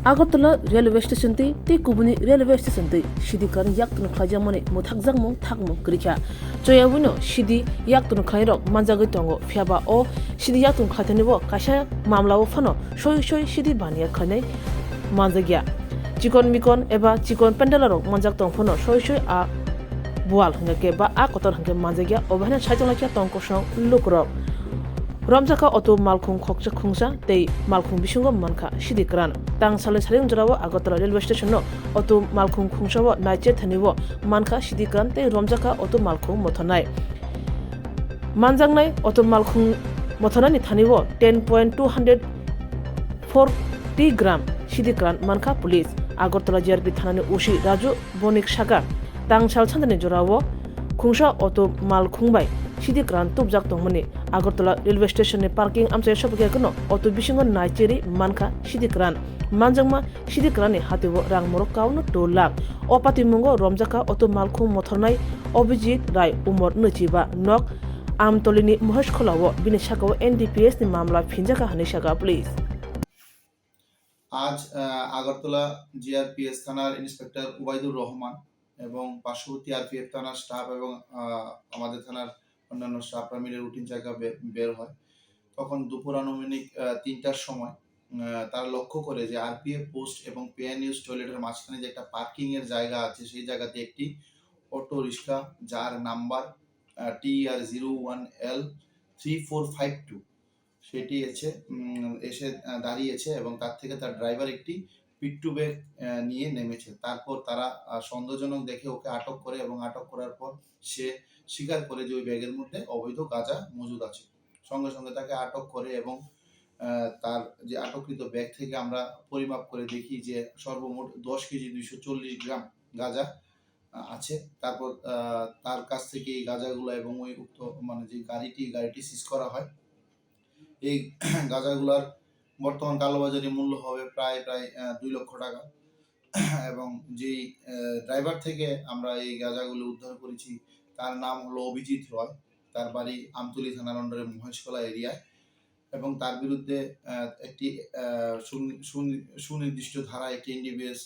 Agotala railway station te kubuni railway station te shidi kan yaktun khajamone muthakjangmo thakmo krikha choyawino shidi yaktun khairok manjagoi tongo phiaba o shidi yaktun khatanibo kasha mamlawo phano shoi shidi baniya khanai manjagya chikon mikon eba chikon pendalarok manjak tong phano shoi a bual hangke ba a kotor hangke manjagya obhana chaitonglakya tongko song lukrok Ramjaka auto malkhung khokcha khungsa tei malkhung bisungo manka shidi kran tang sale sareng jarawa Agartala railway station no auto malkhung khungsawa naiche thaniwo manka shidi kran tei Ramjaka auto malkhung mothonai manjangnai auto malkhung mothonani thaniwo 10.240 gram shidi kran manka police Agartala JRP thanani ushi Raju Bonik Shaka tang sal chandani jarawo khungsa auto malkhungbai shidi kran tubjak tongmani Agartala railway station ni parking amche shopke kono auto bisingo naicheri manka shidi kran manjangma shidi kran ni hatiwo rang morok kaunu 2 lakh opati mungo Ramjaka auto malkhung mothornai Obijit Rai umor nuchiba nok amtolini mohesh kholawo bini shakawo NDPS ni mamla phinjaka hani shaka please আজ Agartala GRPS থানার inspector Ubaidur Rahman এবং পার্শ্ববর্তী RPF থানার staff এবং আমাদের থানার অন্যান্য স্টাফরা মিলে রুটিন জায়গা বের হয় তখন দুপুর আনুমানিক 3টার সময় তারা লক্ষ্য করে যে আরপিএফ পোস্ট এবং পেয়ার নিউজ টয়লেটের মাঝখানে যে একটা পার্কিং এর জায়গা আছে সেই জায়গাতে একটি অটো রিক্সা যার নাম্বার TR01L3452 সেটি এসে দাঁড়িয়েছে এবং তার থেকে তার ড্রাইভার একটি পিট্টু ব্যাগ নিয়ে নেমেছে তারপর তারা সন্দেহজনক দেখে ওকে আটক করে এবং আটক করার পর সে স্বীকার করে যে ওই ব্যাগের মধ্যে অবৈধ গাঁজা মজুদ আছে সঙ্গে সঙ্গে তাকে আটক করে এবং তার যে আটককৃত ব্যাগ থেকে আমরা পরিমাপ করে দেখি যে সর্বমোট 10 কেজি 240 গ্রাম গাঁজা আছে তারপর তার কাছ থেকে এই গাঁজাগুলো এবং ওই উক্ত যে গাড়িটি সিজ করা হয় এই গাঁজাগুলার বর্তমান কালোবাজারি মূল্য হবে প্রায় 2 লক্ষ টাকা এবং যেই ড্রাইভার থেকে আমরা এই গাঁজাগুলো উদ্ধার করেছি তার নাম হলো অভিজিৎ রয় তার বাড়ি আমতলী থানার আন্ডারে মহেশখোলা এরিয়ায় এবং তার বিরুদ্ধে একটি সুনির্দিষ্ট ধারা একটি NDPS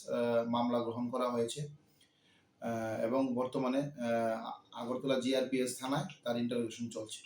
মামলা গ্রহণ করা হয়েছে এবং বর্তমানে আগরতলা জিআরপিএস থানায় তার ইন্টারোগেশন চলছে